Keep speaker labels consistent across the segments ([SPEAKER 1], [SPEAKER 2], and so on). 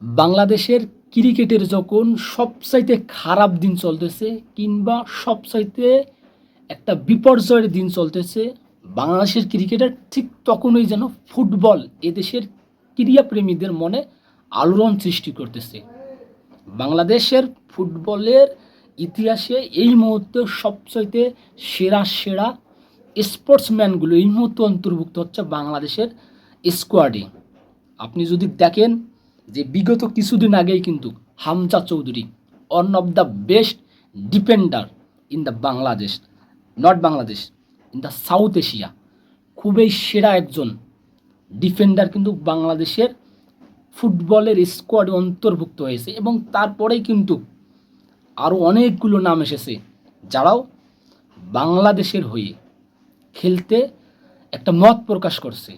[SPEAKER 1] বাংলাদেশের ক্রিকেটের যখন সবচাইতে খারাপ দিন চলতেছে কিংবা সবচাইতে একটা বিপর্যয়ের দিন চলতেছে বাংলাদেশের ক্রিকেটের ঠিক তখনই যেন ফুটবল এদেশের ক্রীড়াপ্রেমীদের মনে আলোড়ন সৃষ্টি করতেছে। বাংলাদেশের ফুটবলের ইতিহাসে এই মুহূর্তে সবচাইতে সেরা সেরা স্পোর্টসম্যানগুলো এই মুহূর্তে অন্তর্ভুক্ত হচ্ছে বাংলাদেশের স্কোয়াডে। আপনি যদি দেখেন যে বিগত কিছুদিন আগেই কিন্তু Hamza Chowdhury one of the best defender in the Bangladesh, not Bangladesh, in the south Asia, খুবই সেরা একজন ডিফেন্ডার কিন্তু বাংলাদেশের ফুটবলের স্কোয়াডে অন্তর্ভুক্ত হয়েছে। এবং তারপরেই কিন্তু আরও অনেকগুলো নাম এসেছে যারাও বাংলাদেশের হয়ে খেলতে একটা মত প্রকাশ করছে।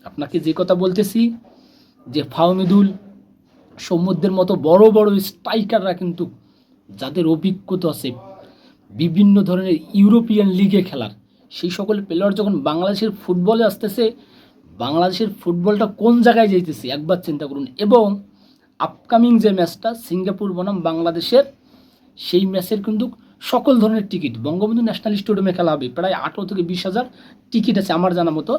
[SPEAKER 1] আপনাকে যে কথা বলতেছি যে ফাহমিদুল, সমুদ্রের মতো বড় বড় স্ট্রাইকাররা কিন্তু যাদের অভিজ্ঞতা আছে বিভিন্ন ধরনের ইউরোপিয়ান লিগে খেলার, সেই সকল প্লেয়ার যখন বাংলাদেশের ফুটবলে আসতেছে, বাংলাদেশের ফুটবলটা কোন জায়গায় যাইতেছে একবার চিন্তা করুন। এবং আপকামিং যে ম্যাচটা সিঙ্গাপুর বনাম বাংলাদেশের, সেই ম্যাচের কিন্তু সকল ধরনের টিকিট বঙ্গবন্ধু ন্যাশনাল স্টেডিয়ামে খেলা হবে, প্রায় 18 থেকে 20,000 টিকিট আছে আমার জানা মতো।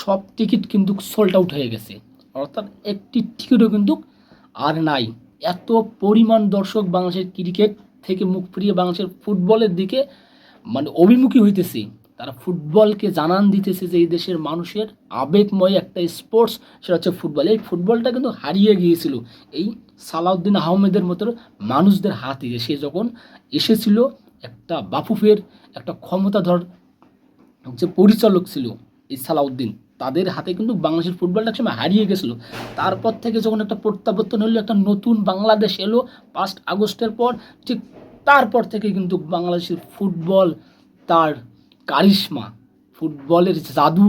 [SPEAKER 1] সব টিকিট কিন্তু সোল্ড আউট হয়ে গেছে, অর্থাৎ একটি টিকিটও কিন্তু আর নাই। এত পরিমাণ দর্শক বাংলাদেশের ক্রিকেট থেকে মুখ ফিরিয়ে বাংলাদেশের ফুটবলের দিকে অভিমুখী হইতেছে। তারা ফুটবলকে জানান দিতেছে যে এই দেশের মানুষের আবেগময় একটা স্পোর্টস, সেটা হচ্ছে ফুটবল। এই ফুটবলটা কিন্তু হারিয়ে গিয়েছিল এই সালাউদ্দিন আহমেদের মতো মানুষদের হাতে। সে যখন এসেছিল একটা বাফুফের একটা ক্ষমতাধর যে পরিচালক ছিল এই সালাউদ্দিন, তাদের হাতে কিন্তু বাংলাদেশের ফুটবলটা একসময় হারিয়ে গেছিলো। তারপর থেকে যখন একটা প্রত্যাবর্তন হলো, একটা নতুন বাংলাদেশ এলো 5 আগস্টের পর, ঠিক তারপর থেকে কিন্তু বাংলাদেশের ফুটবল তার কারিশমা, ফুটবলের জাদু।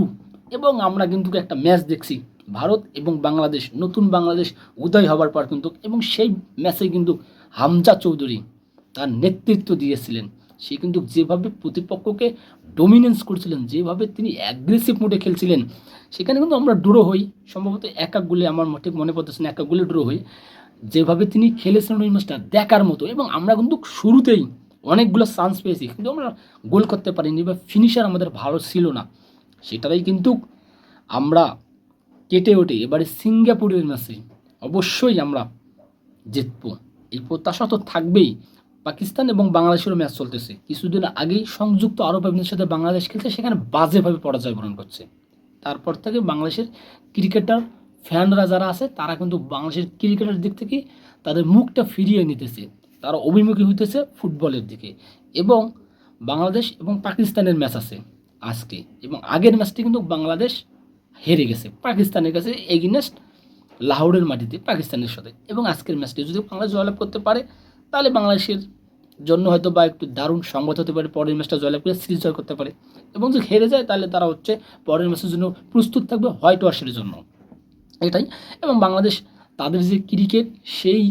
[SPEAKER 1] এবং আমরা কিন্তু একটা ম্যাচ দেখছি ভারত এবং বাংলাদেশ, নতুন বাংলাদেশ উদয় হবার পর কিন্তু, এবং সেই ম্যাচে কিন্তু হামজা চৌধুরী তার নেতৃত্ব দিয়েছিলেন। সে কিন্তু যেভাবে প্রতিপক্ষকে ডমিনেন্স করছিলেন, যেভাবে তিনি অ্যাগ্রেসিভ মোডে খেলছিলেন, সেখানে কিন্তু আমরা ড্র হই সম্ভবত 1-1 গোলে, আমার ঠিক মনে পড়তেছে না, 1-1 গোলে ড্র হই। যেভাবে তিনি খেলেছিলেন ওই ম্যাচটা দেখার মতো। এবং আমরা কিন্তু শুরুতেই অনেকগুলো চান্স পেয়েছি, কিন্তু আমরা গোল করতে পারিনি বা ফিনিশার আমাদের ভালো ছিল না। সেটাই কিন্তু আমরা কেটে ওঠে এবারে সিঙ্গাপুরের ম্যাচে অবশ্যই আমরা জিতবো, এই প্রত্যাশা তো থাকবেই। পাকিস্তান এবং বাংলাদেশেরও ম্যাচ চলতেছে। কিছুদিন আগেই সংযুক্ত আরব আমিরাতের সাথে বাংলাদেশ খেলছে, সেখানে বাজেভাবে পরাজয় বরণ করছে। তারপর থেকে বাংলাদেশের ক্রিকেটার ফ্যানরা যারা আছে তারা কিন্তু বাংলাদেশের ক্রিকেটের দিক থেকে তাদের মুখটা ফিরিয়ে নিতেছে, তারা অভিমুখী হইতেছে ফুটবলের দিকে। এবং বাংলাদেশ এবং পাকিস্তানের ম্যাচ আছে আজকে, এবং আগের ম্যাচটি কিন্তু বাংলাদেশ হেরে গেছে পাকিস্তানের কাছে এগেইনস্ট লাহোরের মাটিতে পাকিস্তানের সাথে। এবং আজকের ম্যাচটি যদি বাংলাদেশ জয়লাভ করতে পারে তাহলে বাংলাদেশের জন্য হয়তো বা একটু দারুণ সংবাদ হতে পারে, পরের ম্যাচটা জয়লাভ করে সিরিজ জয় করতে পারে। এবং যদি হেরে যায় তাহলে তারা হচ্ছে পরের ম্যাচের জন্য প্রস্তুত থাকবে হোয়াইট ওয়াশের জন্য, এটাই। এবং বাংলাদেশ তাদের যে ক্রিকেট, সেই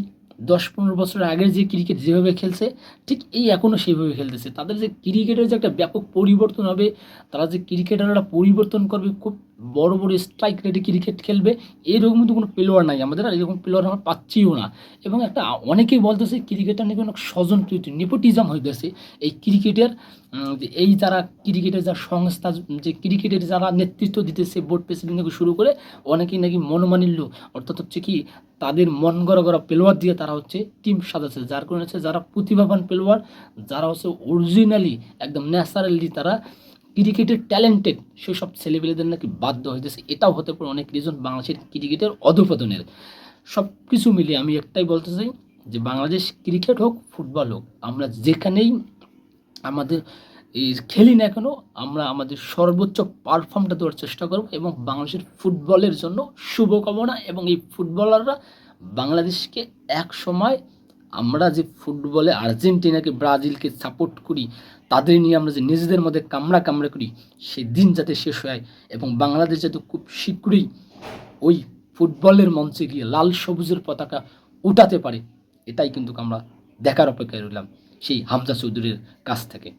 [SPEAKER 1] 10-15 বছরের আগের যে ক্রিকেট যেভাবে খেলছে ঠিক এই এখনও সেইভাবে খেলতেছে। তাদের যে ক্রিকেটের যে একটা ব্যাপক পরিবর্তন হবে, তারা যে ক্রিকেটাররা পরিবর্তন করবে, খুব বড় বড় স্ট্রাইক রেটে ক্রিকেট খেলবে, এরকম কিন্তু কোনো প্লেয়ার নাই আমাদের, আর এরকম প্লেয়ার আমরা পাচ্ছিও না। এবং একটা অনেকেই বলতেছে ক্রিকেটার নাকি অনেক স্বজনপ্রীতি নেপোটিজম হইতেছে এই ক্রিকেটের। এই যারা ক্রিকেটের যা সংস্থা, যে ক্রিকেটের যারা নেতৃত্ব দিতেছে বোর্ড প্রেসিডেন্ট থেকে শুরু করে, অনেকেই নাকি মনোমানিল্য, অর্থাৎ হচ্ছে কি তাদের মন গড়া গড়া প্লেয়ার দিয়ে তারা হচ্ছে টিম সাজাচ্ছে, যার কারণে হচ্ছে যারা প্রতিভাবান প্লেয়ার, যারা হচ্ছে অরিজিনালি একদম ন্যাচারালি তারা ক্রিকেটের ট্যালেন্টেড, সেসব ছেলেপেলেদের নাকি বাধ্য হইতেছে। এটাও হতে পারে অনেক রিজন বাংলাদেশের ক্রিকেটের অধঃপতনের। সব কিছু মিলিয়ে আমি একটাই বলতে চাই যে বাংলাদেশ ক্রিকেট হোক ফুটবল হোক, আমরা যেখানেই আমাদের এই খেলি না কেন, আমরা আমাদের সর্বোচ্চ পারফর্মটা দেওয়ার চেষ্টা করব। এবং বাংলাদেশের ফুটবলের জন্য শুভকামনা। এবং এই ফুটবলাররা বাংলাদেশকে এক সময়, আমরা যে ফুটবলে আর্জেন্টিনাকে ব্রাজিলকে সাপোর্ট করি, তাদের নিয়ে আমরা যে নিজেদের মধ্যে কামড়া কামড়া করি, সেই দিন যাতে শেষ হয় এবং বাংলাদেশ যাতে খুব শীঘ্রই ওই ফুটবলের মঞ্চে গিয়ে লাল সবুজের পতাকা উঠাতে পারে, এটাই কিন্তু আমরা দেখার অপেক্ষায় রইলাম সেই হামজা চৌধুরীর কাছ থেকে।